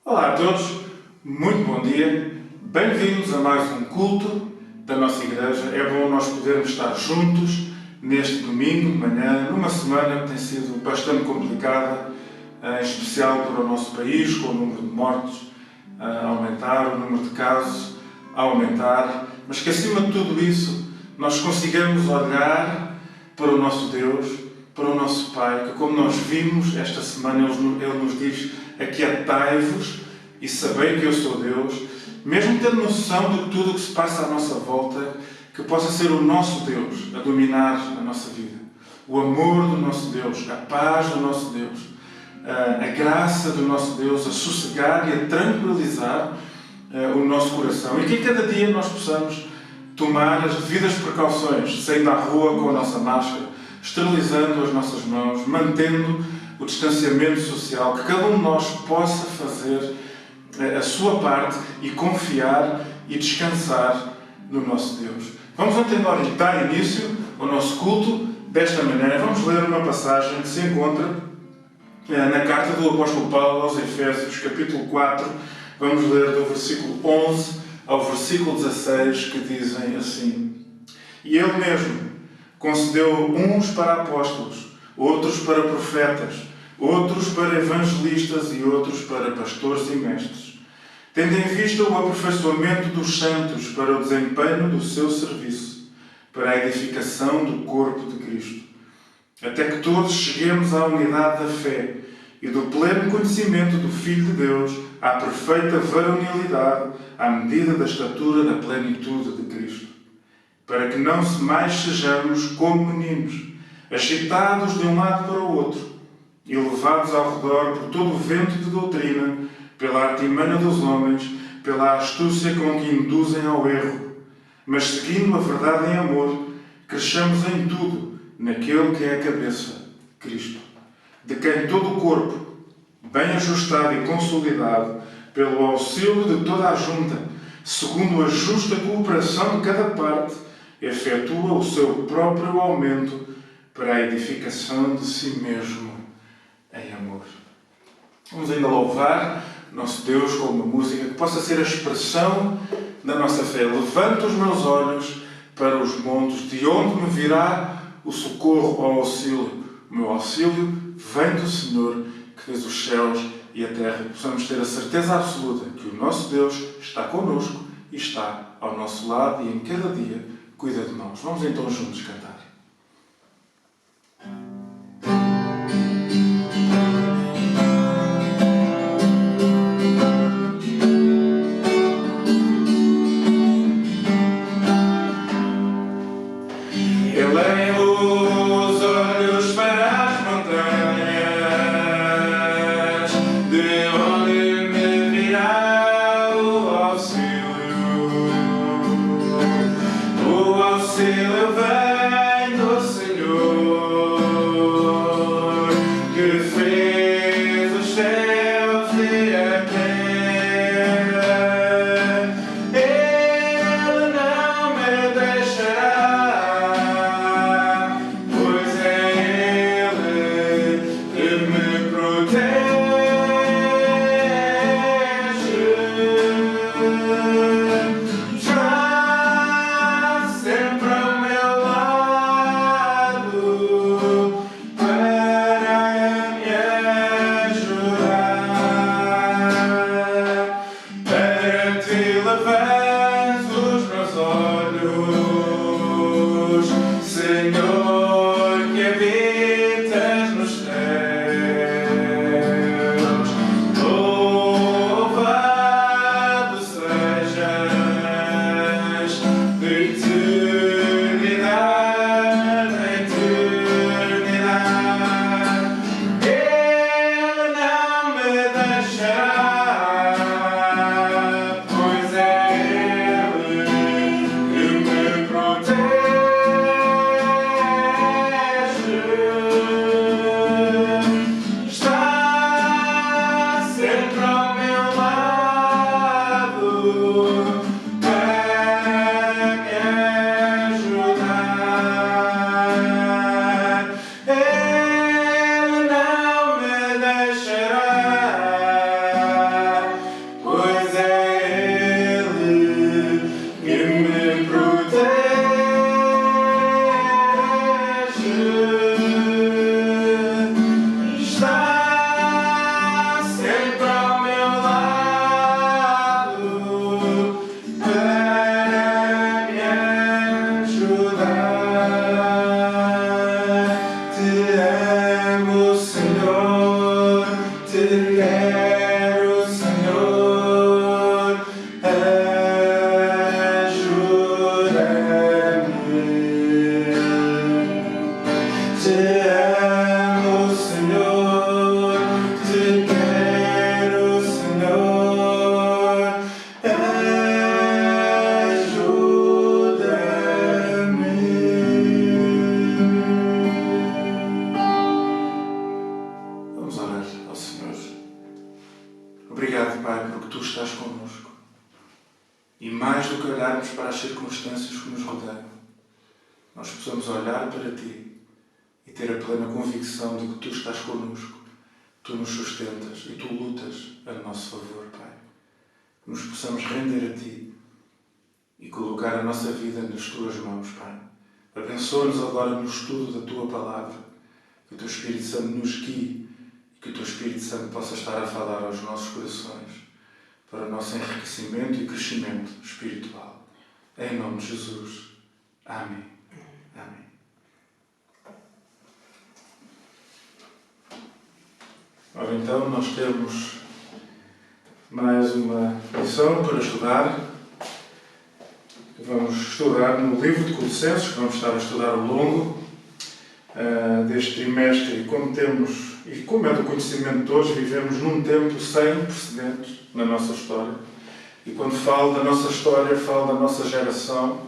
Olá a todos, muito bom dia, bem-vindos a mais um culto da nossa igreja. É bom nós podermos estar juntos neste domingo de manhã, numa semana que tem sido bastante complicada, em especial para o nosso país, com o número de mortos a aumentar, o número de casos a aumentar, mas que acima de tudo isso nós consigamos olhar para o nosso Deus, para o nosso Pai, que como nós vimos esta semana, Ele nos diz: aquietai-vos e sabei que eu sou Deus, mesmo tendo noção de tudo o que se passa à nossa volta, que possa ser o nosso Deus a dominar a nossa vida. O amor do nosso Deus, a paz do nosso Deus, a graça do nosso Deus a sossegar e a tranquilizar o nosso coração. E que em cada dia nós possamos tomar as devidas precauções, saindo à rua com a nossa máscara, esterilizando as nossas mãos, mantendo o distanciamento social, que cada um de nós possa fazer a sua parte e confiar e descansar no nosso Deus. Vamos então dar início ao nosso culto desta manhã. Vamos ler uma passagem que se encontra na carta do apóstolo Paulo aos Efésios, capítulo 4. Vamos ler do versículo 11 ao versículo 16, que dizem assim: E Ele mesmo concedeu uns para apóstolos, outros para profetas, outros para evangelistas e outros para pastores e mestres, tendo em vista o aperfeiçoamento dos santos para o desempenho do seu serviço, para a edificação do corpo de Cristo, até que todos cheguemos à unidade da fé e do pleno conhecimento do Filho de Deus, à perfeita varonilidade, à medida da estatura da plenitude de Cristo, para que não mais sejamos como meninos, agitados de um lado para o outro e levados ao redor por todo o vento de doutrina, pela artimanha dos homens, pela astúcia com que induzem ao erro, mas seguindo a verdade em amor, cresçamos em tudo naquele que é a cabeça, Cristo, de quem todo o corpo, bem ajustado e consolidado, pelo auxílio de toda a junta, segundo a justa cooperação de cada parte, efetua o seu próprio aumento para a edificação de si mesmo em amor. Vamos ainda louvar nosso Deus com uma música que possa ser a expressão da nossa fé. Levanto os meus olhos para os montes, de onde me virá o socorro ao auxílio. O meu auxílio vem do Senhor, que fez os céus e a terra. Possamos ter a certeza absoluta que o nosso Deus está connosco e está ao nosso lado e em cada dia cuida de nós. Vamos então juntos cantar. Sempre ao meu lado. para as circunstâncias que nos rodeiam, nós possamos olhar para Ti e ter a plena convicção de que Tu estás connosco, Tu nos sustentas e Tu lutas a nosso favor, Pai. Que nos possamos render a Ti e colocar a nossa vida nas Tuas mãos, Pai. Abençoa-nos agora no estudo da Tua Palavra, que o Teu Espírito Santo nos guie e que o Teu Espírito Santo possa estar a falar aos nossos corações para o nosso enriquecimento e crescimento espiritual. Em nome de Jesus. Amém. Amém. Ora, então, nós temos mais uma lição para estudar. Vamos estudar no livro de Colossenses, que vamos estar a estudar ao longo deste trimestre. E como é do conhecimento de todos, vivemos num tempo sem precedentes na nossa história. E quando falo da nossa história, falo da nossa geração,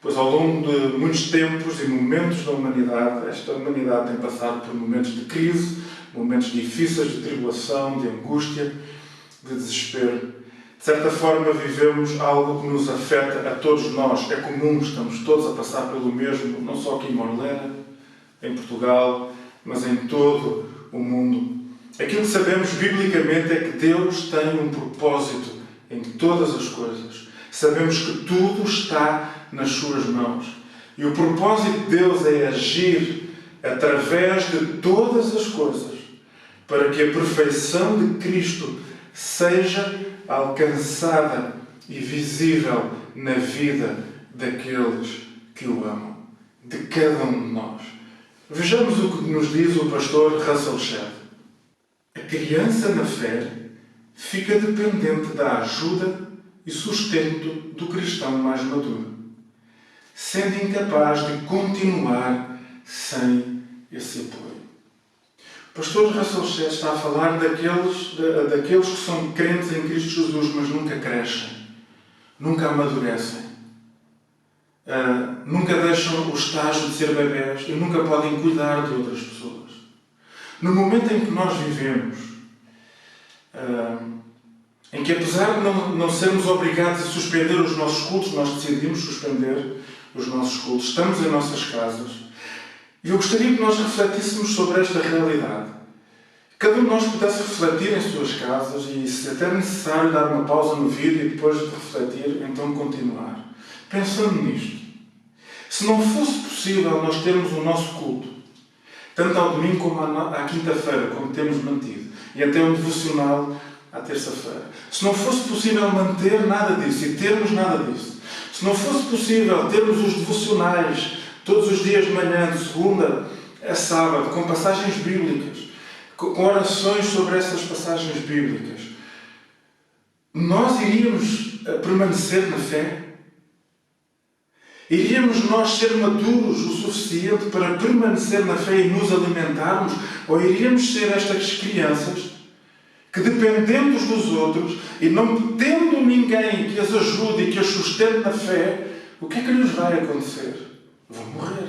pois ao longo de muitos tempos e momentos da humanidade, esta humanidade tem passado por momentos de crise, momentos difíceis de tribulação, de angústia, de desespero. De certa forma, vivemos algo que nos afeta a todos nós. É comum, estamos todos a passar pelo mesmo, não só aqui em Morlena, em Portugal, mas em todo o mundo. Aquilo que sabemos biblicamente é que Deus tem um propósito em todas as coisas. Sabemos que tudo está nas suas mãos. E o propósito de Deus é agir através de todas as coisas para que a perfeição de Cristo seja alcançada e visível na vida daqueles que o amam, de cada um de nós. Vejamos o que nos diz o pastor Russell Shedd. A criança na fé fica dependente da ajuda e sustento do cristão mais maduro, sendo incapaz de continuar sem esse apoio. O pastor Russell Shedd está a falar daqueles que são crentes em Cristo Jesus, mas nunca crescem, nunca amadurecem, nunca deixam o estágio de ser bebés e nunca podem cuidar de outras pessoas. No momento em que nós vivemos, em que apesar de não sermos obrigados a suspender os nossos cultos, nós decidimos suspender os nossos cultos, estamos em nossas casas, e eu gostaria que nós refletíssemos sobre esta realidade. Cada um de nós pudesse refletir em suas casas e, se até necessário, dar uma pausa no vídeo e depois de refletir, então continuar. Pensando nisto. Se não fosse possível nós termos o nosso culto, tanto ao domingo como à quinta-feira, como temos mantido, e até um devocional à terça-feira. Se não fosse possível manter nada disso e termos nada disso, se não fosse possível termos os devocionais todos os dias de manhã, de segunda a sábado, com passagens bíblicas, com orações sobre essas passagens bíblicas, nós iríamos permanecer na fé? Iríamos nós ser maduros o suficiente para permanecer na fé e nos alimentarmos? Ou iríamos ser estas crianças que, dependendo dos outros e não tendo ninguém que as ajude e que as sustente na fé, o que é que lhes vai acontecer? Vão morrer.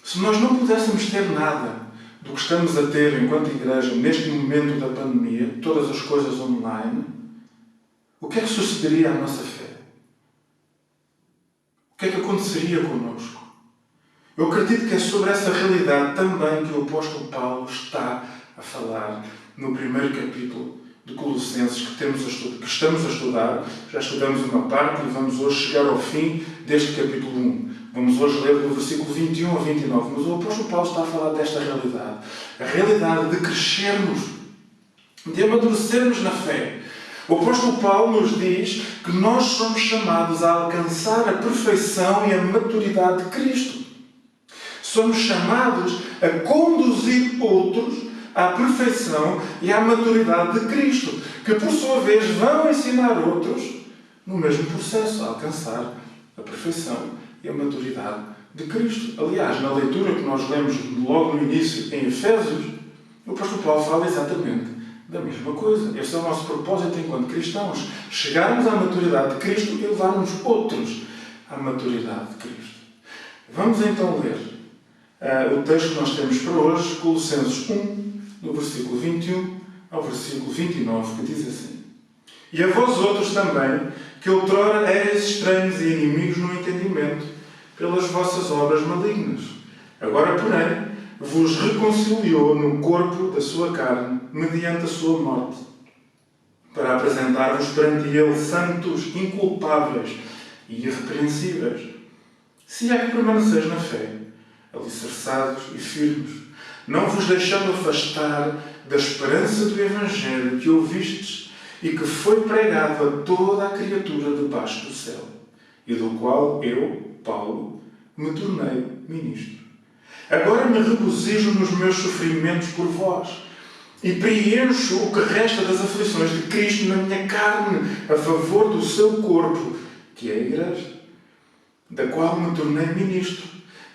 Se nós não pudéssemos ter nada do que estamos a ter enquanto igreja neste momento da pandemia, todas as coisas online, o que é que sucederia à nossa fé? O que é que aconteceria connosco? Eu acredito que é sobre essa realidade também que o apóstolo Paulo está a falar no primeiro capítulo de Colossenses que estamos a estudar. Já estudamos uma parte e vamos hoje chegar ao fim deste capítulo 1. Vamos hoje ler do versículo 21 ao 29. Mas o apóstolo Paulo está a falar desta realidade. A realidade de crescermos, de amadurecermos na fé. O apóstolo Paulo nos diz que nós somos chamados a alcançar a perfeição e a maturidade de Cristo. Somos chamados a conduzir outros à perfeição e à maturidade de Cristo, que por sua vez vão ensinar outros no mesmo processo, a alcançar a perfeição e a maturidade de Cristo. Aliás, na leitura que nós lemos logo no início em Efésios, o apóstolo Paulo fala exatamente da mesma coisa. Esse é o nosso propósito enquanto cristãos. Chegarmos à maturidade de Cristo e levarmos outros à maturidade de Cristo. Vamos então ler o texto que nós temos para hoje, Colossenses 1, no versículo 21 ao versículo 29, que diz assim: E a vós outros também, que outrora erais estranhos e inimigos no entendimento, pelas vossas obras malignas. Agora, porém, vos reconciliou no corpo da sua carne, mediante a sua morte, para apresentar-vos perante Ele santos, inculpáveis e irrepreensíveis, se é que permaneceis na fé, alicerçados e firmes, não vos deixando afastar da esperança do Evangelho que ouvistes e que foi pregado a toda a criatura debaixo do céu, e do qual eu, Paulo, me tornei ministro. Agora me regozijo nos meus sofrimentos por vós e preencho o que resta das aflições de Cristo na minha carne, a favor do seu corpo, que é a Igreja, da qual me tornei ministro,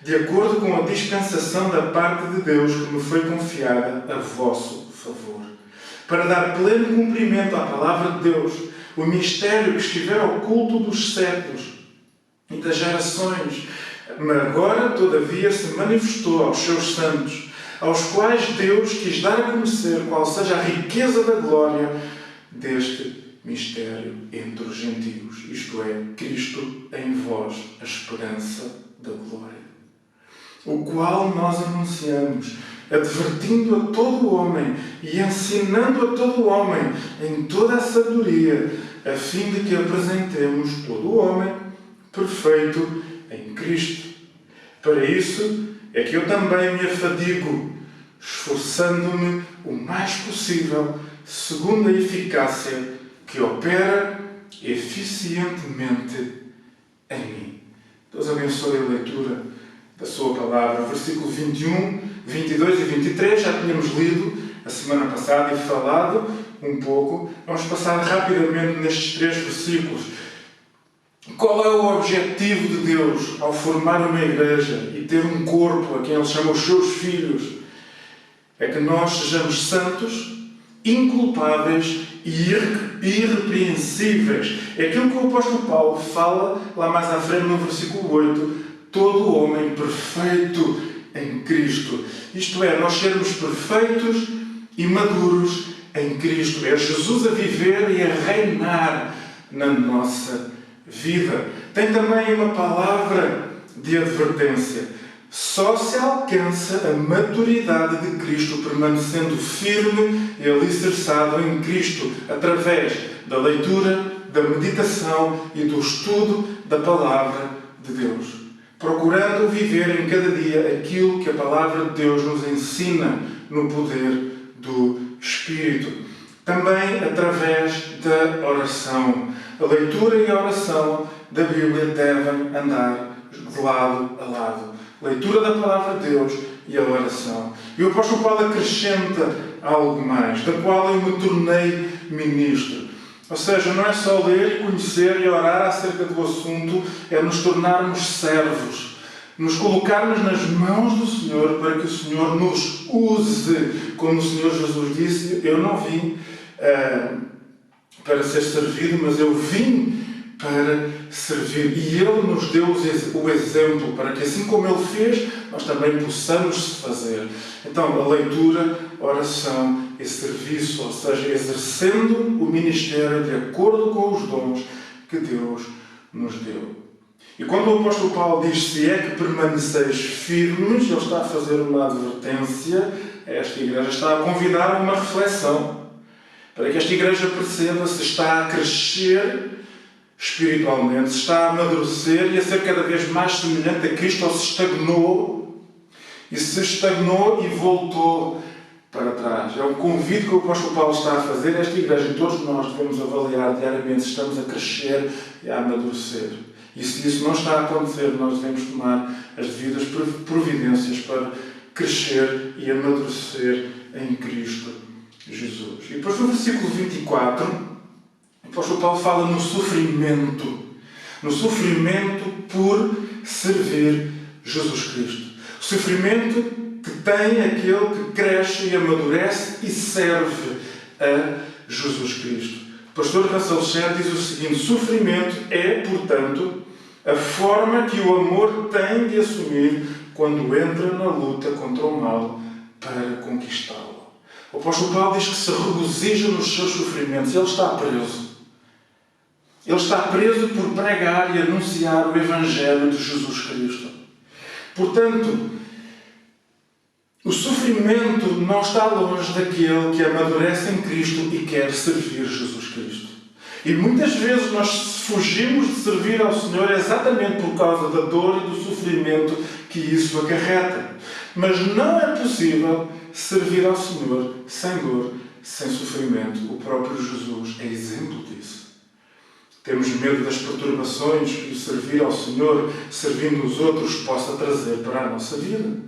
de acordo com a dispensação da parte de Deus que me foi confiada a vosso favor, para dar pleno cumprimento à palavra de Deus, o mistério que estiver oculto dos séculos e das gerações, mas agora, todavia, se manifestou aos seus santos, aos quais Deus quis dar a conhecer qual seja a riqueza da glória deste mistério entre os gentios, isto é, Cristo em vós, a esperança da glória, o qual nós anunciamos, advertindo a todo o homem e ensinando a todo o homem em toda a sabedoria, a fim de que apresentemos todo o homem perfeito em Cristo. Para isso é que eu também me afadigo, esforçando-me o mais possível, segundo a eficácia que opera eficientemente em mim. Deus abençoe a leitura da sua palavra. Versículo 21, 22 e 23, já tínhamos lido a semana passada e falado um pouco. Vamos passar rapidamente nestes 3 versículos. Qual é o objetivo de Deus ao formar uma igreja e ter um corpo a quem Ele chama os seus filhos? É que nós sejamos santos, inculpáveis e irrepreensíveis. É aquilo que o apóstolo Paulo fala lá mais à frente no versículo 8. Todo o homem perfeito em Cristo. Isto é, nós sermos perfeitos e maduros em Cristo. É Jesus a viver e a reinar na nossa vida. Tem também uma palavra de advertência. Só se alcança a maturidade de Cristo permanecendo firme e alicerçado em Cristo através da leitura, da meditação e do estudo da palavra de Deus, procurando viver em cada dia aquilo que a palavra de Deus nos ensina no poder do Espírito. Também através da oração. A leitura e a oração da Bíblia devem andar de lado a lado. Leitura da palavra de Deus e a oração. E o apóstolo Paulo acrescenta algo mais, da qual eu me tornei ministro. Ou seja, não é só ler e conhecer e orar acerca do assunto, é nos tornarmos servos, nos colocarmos nas mãos do Senhor para que o Senhor nos use. Como o Senhor Jesus disse, eu não vim para ser servido, mas eu vim para servir. E Ele nos deu o exemplo para que, assim como Ele fez, nós também possamos fazer. Então, a leitura, a oração e serviço, ou seja, exercendo o ministério de acordo com os dons que Deus nos deu. E quando o apóstolo Paulo diz se é que permaneceis firmes, ele está a fazer uma advertência a esta igreja, está a convidar a uma reflexão, para que esta igreja perceba se está a crescer espiritualmente, se está a amadurecer e a ser cada vez mais semelhante a Cristo, ou se estagnou, e se estagnou e voltou para trás. É um convite que o apóstolo Paulo está a fazer a esta igreja, e todos nós devemos avaliar diariamente se estamos a crescer e a amadurecer. E se isso não está a acontecer, nós devemos tomar as devidas providências para crescer e amadurecer em Cristo Jesus. E depois no versículo 24, o apóstolo Paulo fala no sofrimento por servir Jesus Cristo. O sofrimento que tem aquele que cresce e amadurece e serve a Jesus Cristo. O pastor Russell Shedd diz o seguinte: sofrimento é, portanto, a forma que o amor tem de assumir quando entra na luta contra o mal para conquistá-lo. O apóstolo Paulo diz que se regozija nos seus sofrimentos. Ele está preso. Ele está preso por pregar e anunciar o Evangelho de Jesus Cristo. Portanto, o sofrimento não está longe daquele que amadurece em Cristo e quer servir Jesus Cristo. E muitas vezes nós fugimos de servir ao Senhor exatamente por causa da dor e do sofrimento que isso acarreta. Mas não é possível servir ao Senhor sem dor, sem sofrimento. O próprio Jesus é exemplo disso. Temos medo das perturbações que o servir ao Senhor, servindo os outros, possa trazer para a nossa vida.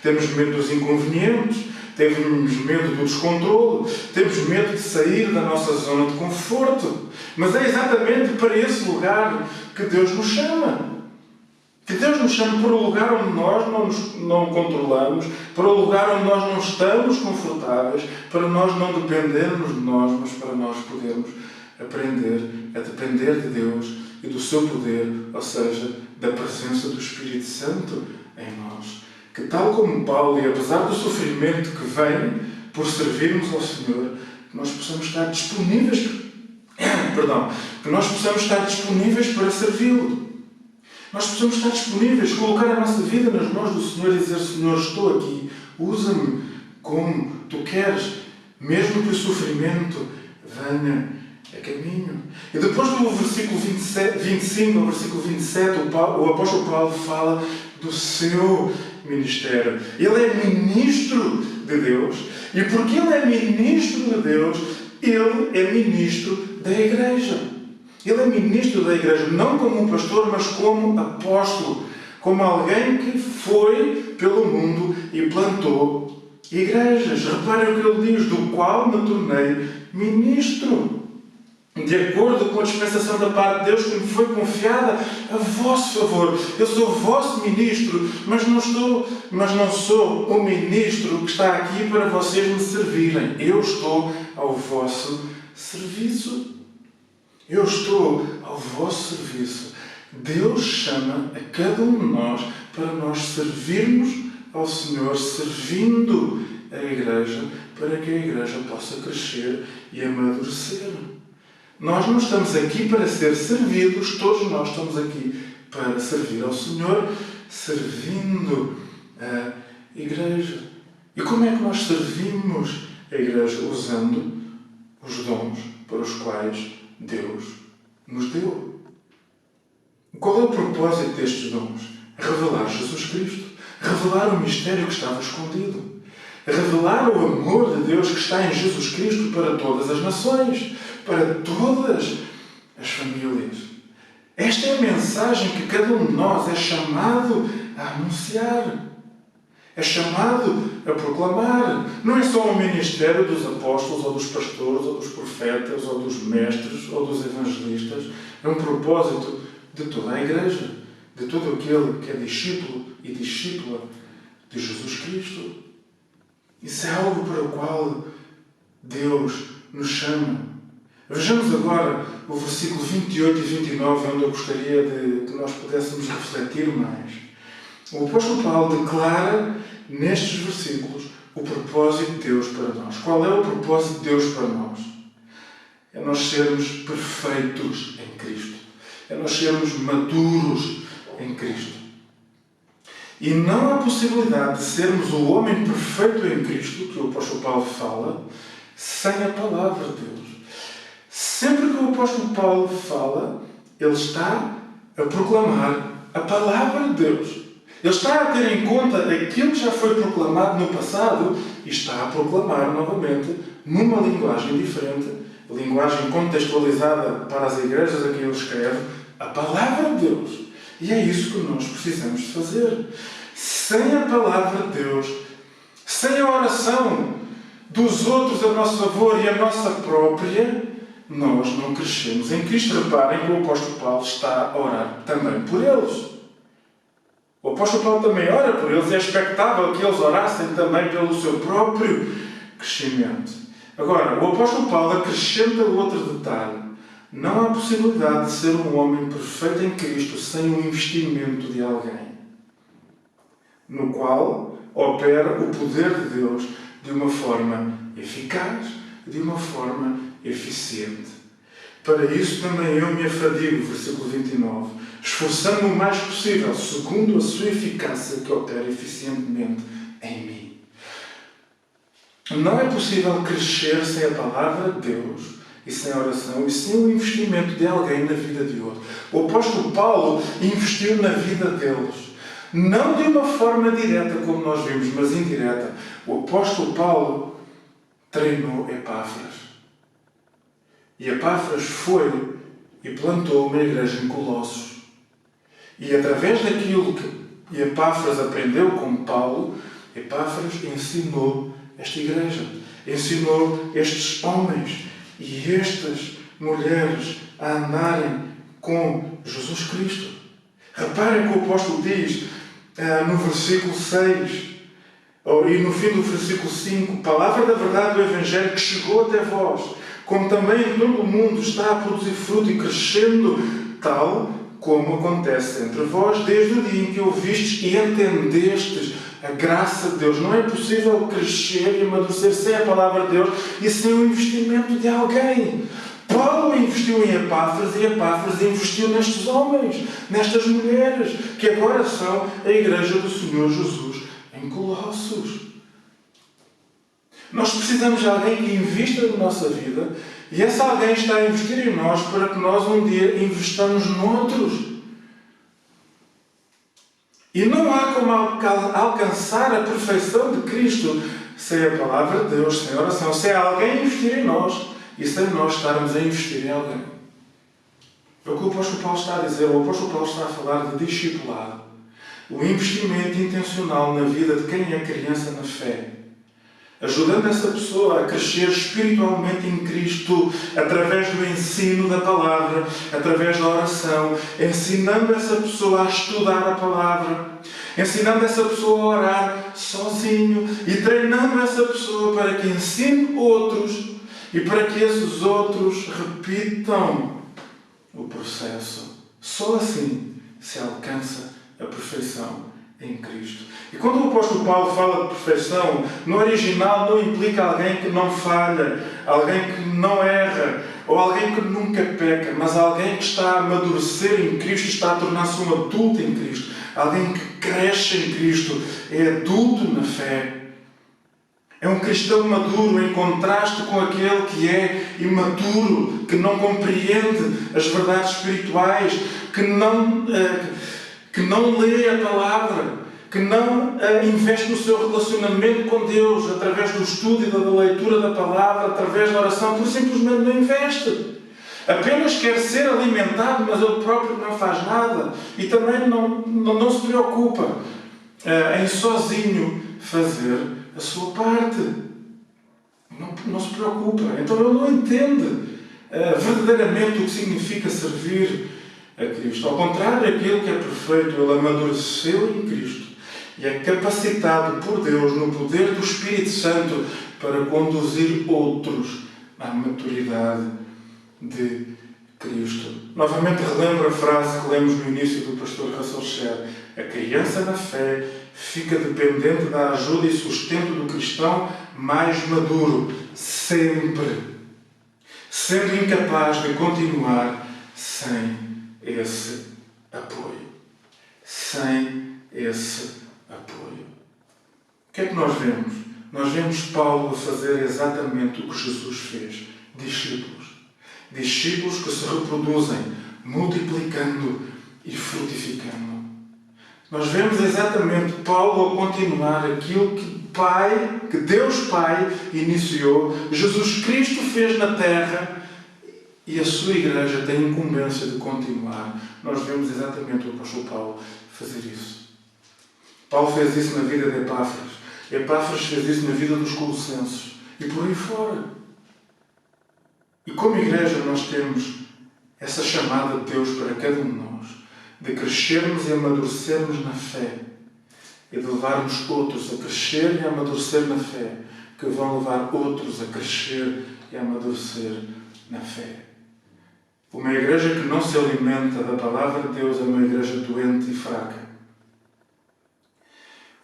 Temos medo dos inconvenientes, temos medo do descontrole, temos medo de sair da nossa zona de conforto. Mas é exatamente para esse lugar que Deus nos chama. Que Deus nos chama para o lugar onde nós não controlamos, para o lugar onde nós não estamos confortáveis, para nós não dependermos de nós, mas para nós podermos aprender a depender de Deus e do seu poder, ou seja, da presença do Espírito Santo em nós. Que tal como Paulo, e apesar do sofrimento que vem por servirmos ao Senhor, que nós possamos estar disponíveis, que nós possamos estar disponíveis para servi-lo. Nós possamos estar disponíveis, colocar a nossa vida nas mãos do Senhor e dizer: Senhor, estou aqui, usa-me como Tu queres, mesmo que o sofrimento venha a caminho. E depois do versículo 25 ao versículo 27, o apóstolo Paulo fala do seu ministério. Ele é ministro de Deus, e porque ele é ministro de Deus, ele é ministro da igreja. Ele é ministro da igreja, não como um pastor, mas como apóstolo, como alguém que foi pelo mundo e plantou igrejas. Reparem o que ele diz: do qual me tornei ministro, de acordo com a dispensação da parte de Deus que me foi confiada a vosso favor. Eu sou vosso ministro, mas não sou o ministro que está aqui para vocês me servirem. Eu estou ao vosso serviço. Eu estou ao vosso serviço. Deus chama a cada um de nós para nós servirmos ao Senhor, servindo a igreja, para que a igreja possa crescer e amadurecer. Nós não estamos aqui para ser servidos, todos nós estamos aqui para servir ao Senhor, servindo a igreja. E como é que nós servimos a igreja? Usando os dons para os quais Deus nos deu. Qual é o propósito destes dons? Revelar Jesus Cristo. Revelar o mistério que estava escondido. Revelar o amor de Deus que está em Jesus Cristo para todas as nações, para todas as famílias. Esta é a mensagem que cada um de nós é chamado a anunciar. É chamado a proclamar. Não é só o ministério dos apóstolos, ou dos pastores, ou dos profetas, ou dos mestres, ou dos evangelistas. É um propósito de toda a igreja, de todo aquele que é discípulo e discípula de Jesus Cristo. Isso é algo para o qual Deus nos chama. Vejamos agora o versículo 28 e 29, onde eu gostaria que nós pudéssemos refletir mais. O apóstolo Paulo declara nestes versículos o propósito de Deus para nós. Qual é o propósito de Deus para nós? É nós sermos perfeitos em Cristo. É nós sermos maduros em Cristo. E não há possibilidade de sermos o homem perfeito em Cristo, que o apóstolo Paulo fala, sem a palavra de Deus. Sempre que o apóstolo Paulo fala, ele está a proclamar a palavra de Deus. Ele está a ter em conta aquilo que já foi proclamado no passado e está a proclamar novamente numa linguagem diferente, linguagem contextualizada para as igrejas a quem ele escreve, a palavra de Deus. E é isso que nós precisamos de fazer. Sem a palavra de Deus, sem a oração dos outros a nosso favor e a nossa própria, nós não crescemos em Cristo. Reparem que o apóstolo Paulo está a orar também por eles. O apóstolo Paulo também ora por eles. É expectável que eles orassem também pelo seu próprio crescimento. Agora, o apóstolo Paulo acrescenta outro detalhe. Não há possibilidade de ser um homem perfeito em Cristo sem o investimento de alguém, no qual opera o poder de Deus de uma forma eficaz, de uma forma eficiente. Para isso também eu me afadigo, versículo 29, esforçando-me o mais possível, segundo a sua eficácia que opera eficientemente em mim. Não é possível crescer sem a palavra de Deus e sem a oração e sem o investimento de alguém na vida de outro. O apóstolo Paulo investiu na vida deles. Não de uma forma direta, como nós vimos, mas indireta. O apóstolo Paulo treinou Epáfras. E Epáfras foi e plantou uma igreja em Colossos. E através daquilo que Epáfras aprendeu com Paulo, Epáfras ensinou esta igreja. Ensinou estes homens e estas mulheres a andarem com Jesus Cristo. Reparem que o apóstolo diz no versículo 6 e no fim do versículo 5, palavra da verdade do Evangelho que chegou até vós, como também em todo o mundo está a produzir fruto e crescendo, tal como acontece entre vós, desde o dia em que ouvistes e entendestes a graça de Deus. Não é possível crescer e amadurecer sem a palavra de Deus e sem o investimento de alguém. Paulo investiu em Epáfras e Epáfras investiu nestes homens, nestas mulheres, que agora são a igreja do Senhor Jesus em Colossos. Nós precisamos de alguém que invista na nossa vida e esse alguém está a investir em nós para que nós um dia investamos noutros. E não há como alcançar a perfeição de Cristo sem a palavra de Deus, sem a oração, sem alguém investir em nós e sem nós estarmos a investir em alguém. É o que o apóstolo Paulo está a dizer. O apóstolo Paulo está a falar de discipulado. O investimento intencional na vida de quem é criança na fé. Ajudando essa pessoa a crescer espiritualmente em Cristo através do ensino da palavra, através da oração, ensinando essa pessoa a estudar a palavra, ensinando essa pessoa a orar sozinho e treinando essa pessoa para que ensine outros e para que esses outros repitam o processo. Só assim se alcança a perfeição em Cristo. E quando o apóstolo Paulo fala de perfeição, no original não implica alguém que não falha, alguém que não erra, ou alguém que nunca peca, mas alguém que está a amadurecer em Cristo, está a tornar-se um adulto em Cristo, alguém que cresce em Cristo, é adulto na fé. É um cristão maduro em contraste com aquele que é imaturo, que não compreende as verdades espirituais, que não lê a palavra, que não investe no seu relacionamento com Deus através do estudo e da leitura da palavra, através da oração, por simplesmente não investe. Apenas quer ser alimentado, mas ele próprio não faz nada e também não se preocupa em sozinho fazer a sua parte. Não se preocupa. Então ele não entende verdadeiramente o que significa servir a Cristo. Ao contrário daquilo que é perfeito, ele amadureceu em Cristo e é capacitado por Deus no poder do Espírito Santo para conduzir outros à maturidade de Cristo. Novamente relembro a frase que lemos no início do pastor Russell Shedd: a criança na fé fica dependente da ajuda e sustento do cristão mais maduro, sempre, sendo incapaz de continuar sem esse apoio. Sem esse apoio. O que é que nós vemos? Nós vemos Paulo fazer exatamente o que Jesus fez. Discípulos. Discípulos que se reproduzem, multiplicando e frutificando. Nós vemos exatamente Paulo a continuar aquilo que Deus Pai iniciou, Jesus Cristo fez na terra e a sua igreja tem a incumbência de continuar. Nós vemos exatamente o apóstolo Paulo fazer isso. Paulo fez isso na vida de Epáfras. Epáfras fez isso na vida dos Colossenses. E por aí fora. E como igreja nós temos essa chamada de Deus para cada um de nós, de crescermos e amadurecermos na fé e de levarmos outros a crescer e a amadurecer na fé, que vão levar outros a crescer e a amadurecer na fé. Uma igreja que não se alimenta da palavra de Deus é uma igreja doente e fraca.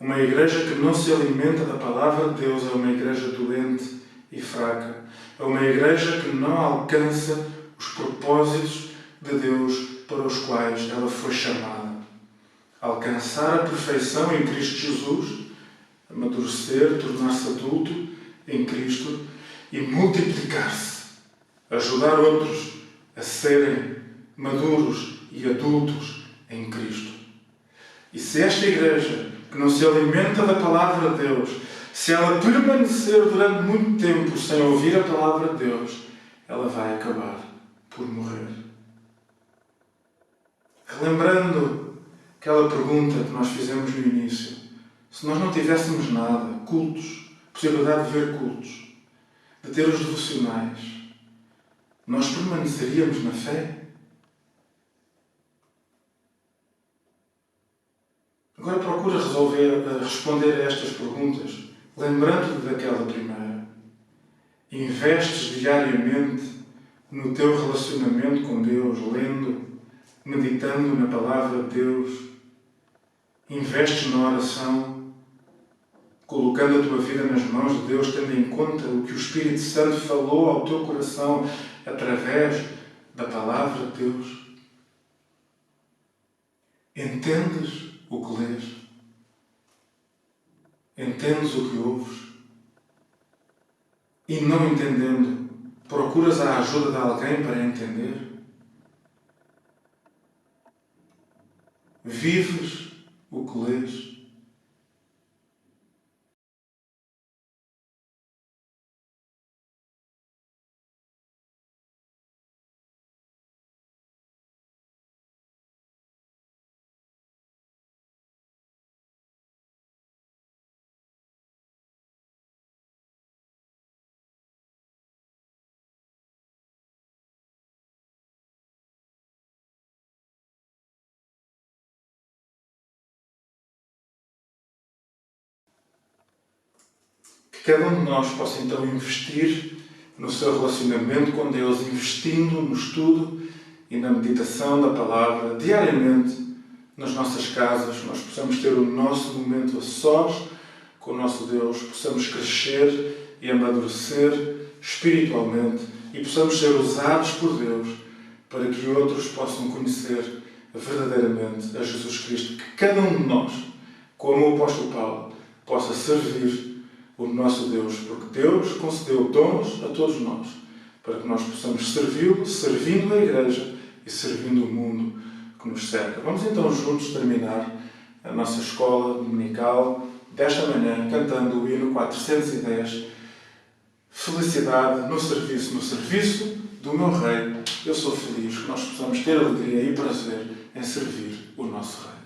Uma igreja que não se alimenta da palavra de Deus é uma igreja doente e fraca. É uma igreja que não alcança os propósitos de Deus para os quais ela foi chamada. Alcançar a perfeição em Cristo Jesus, amadurecer, tornar-se adulto em Cristo e multiplicar-se, ajudar outros a serem maduros e adultos em Cristo. E se esta igreja, que não se alimenta da palavra de Deus, se ela permanecer durante muito tempo sem ouvir a palavra de Deus, ela vai acabar por morrer. Relembrando aquela pergunta que nós fizemos no início, se nós não tivéssemos nada, cultos, possibilidade de ver cultos, de ter os devocionais, nós permaneceríamos na fé? Agora procura responder a estas perguntas, lembrando-te daquela primeira. Investes diariamente no teu relacionamento com Deus, lendo, meditando na palavra de Deus? Investes na oração, colocando a tua vida nas mãos de Deus, tendo em conta o que o Espírito Santo falou ao teu coração através da palavra de Deus? Entendes o que lês? Entendes o que ouves? E não entendendo, procuras a ajuda de alguém para entender? Vives o que lês? Que cada um de nós possa então investir no seu relacionamento com Deus, investindo no estudo e na meditação da palavra diariamente nas nossas casas, nós possamos ter o nosso momento a sós com o nosso Deus, possamos crescer e amadurecer espiritualmente e possamos ser usados por Deus para que outros possam conhecer verdadeiramente a Jesus Cristo. Que cada um de nós, como o apóstolo Paulo, possa servir o nosso Deus, porque Deus concedeu dons a todos nós, para que nós possamos servi-lo, servindo a Igreja e servindo o mundo que nos cerca. Vamos então juntos terminar a nossa escola dominical desta manhã, cantando o hino 410, Felicidade no serviço do meu Rei. Eu sou feliz que nós possamos ter alegria e prazer em servir o nosso Rei.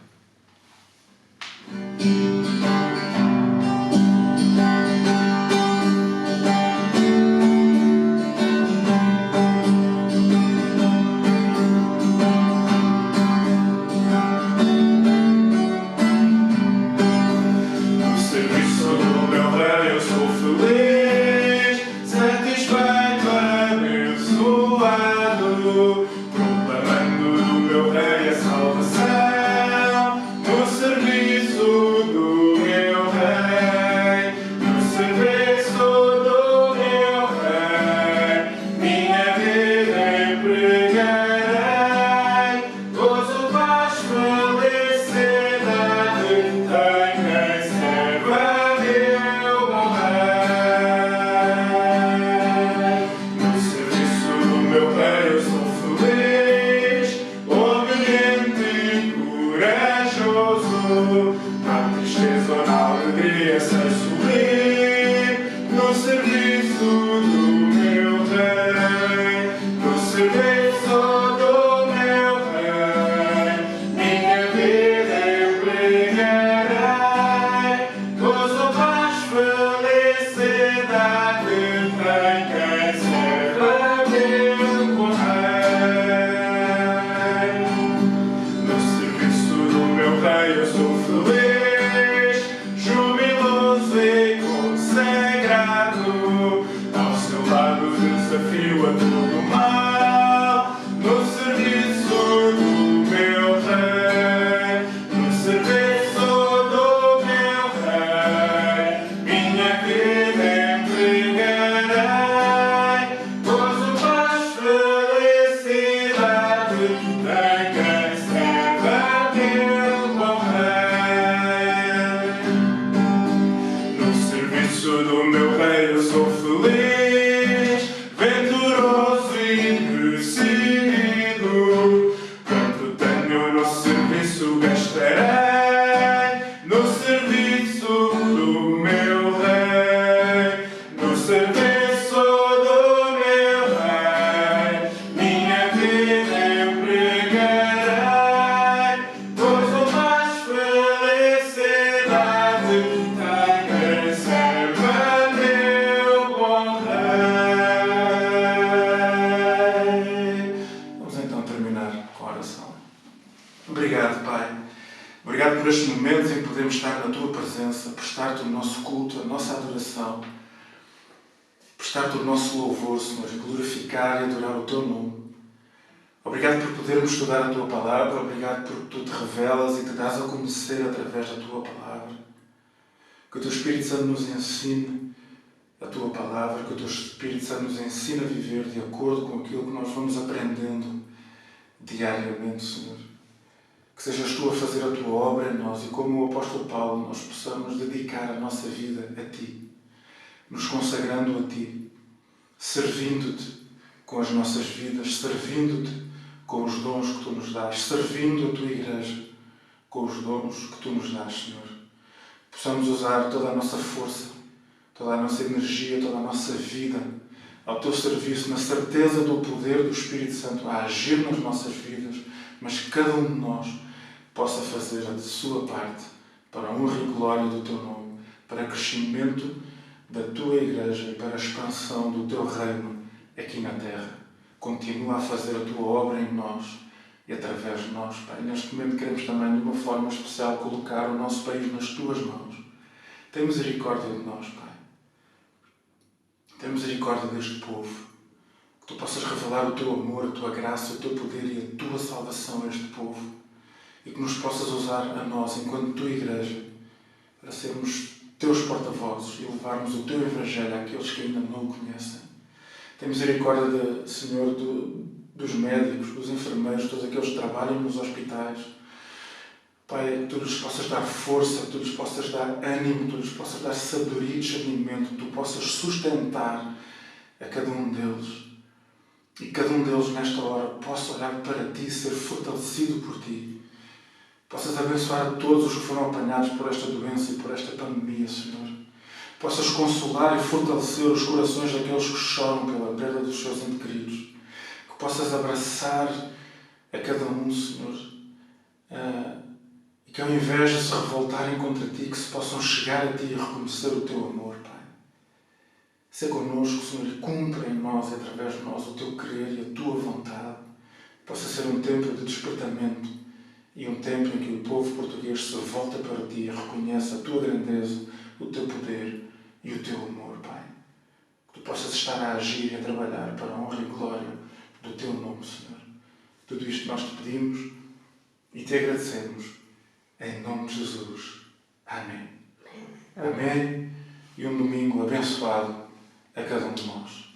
Obrigado por este momento em podermos estar na Tua presença, prestar-Te o nosso culto, a nossa adoração, prestar-Te o nosso louvor, Senhor, e glorificar e adorar o Teu nome. Obrigado por podermos estudar a Tua Palavra, obrigado por Tu te revelas e te dás a conhecer através da Tua Palavra. Que o Teu Espírito Santo nos ensine a Tua Palavra, que o Teu Espírito Santo nos ensine a viver de acordo com aquilo que nós vamos aprendendo diariamente, Senhor. Que sejas Tu a fazer a Tua obra em nós e, como o apóstolo Paulo, nós possamos dedicar a nossa vida a Ti, nos consagrando a Ti, servindo-Te com as nossas vidas, servindo-Te com os dons que Tu nos dás, servindo a Tua Igreja com os dons que Tu nos dás, Senhor. Possamos usar toda a nossa força, toda a nossa energia, toda a nossa vida ao Teu serviço, na certeza do poder do Espírito Santo a agir nas nossas vidas, mas que cada um de nós possa fazer a sua parte para a honra e glória do Teu nome, para o crescimento da Tua Igreja e para a expansão do Teu reino aqui na terra. Continua a fazer a Tua obra em nós e através de nós, Pai. Neste momento queremos também, de uma forma especial, colocar o nosso país nas Tuas mãos. Tem misericórdia de nós, Pai. Tem misericórdia deste povo. Que Tu possas revelar o Teu amor, a Tua graça, o Teu poder e a Tua salvação a este povo. E que nos possas usar a nós, enquanto Tua Igreja, para sermos Teus porta-vozes e levarmos o Teu Evangelho àqueles que ainda não o conhecem. Tem misericórdia, Senhor, dos médicos, dos enfermeiros, todos aqueles que trabalham nos hospitais. Pai, que Tu lhes possas dar força, que Tu lhes possas dar ânimo, que Tu lhes possas dar sabedoria e discernimento, que Tu possas sustentar a cada um deles. E cada um deles, nesta hora, possa olhar para Ti, ser fortalecido por Ti. Possas abençoar a todos os que foram apanhados por esta doença e por esta pandemia, Senhor. Possas consolar e fortalecer os corações daqueles que choram pela perda dos seus entes queridos. Que possas abraçar a cada um, Senhor. E que ao invés de se revoltarem contra Ti, que se possam chegar a Ti e reconhecer o Teu amor, Pai. Sê connosco, Senhor, e cumpra em nós e através de nós o Teu querer e a Tua vontade. Possa ser um tempo de despertamento e um tempo em que o povo português se volta para Ti e reconhece a Tua grandeza, o Teu poder e o Teu amor, Pai. Que Tu possas estar a agir e a trabalhar para a honra e glória do Teu nome, Senhor. Tudo isto nós Te pedimos e Te agradecemos. Em nome de Jesus. Amém. Amém. E um domingo abençoado a cada um de nós.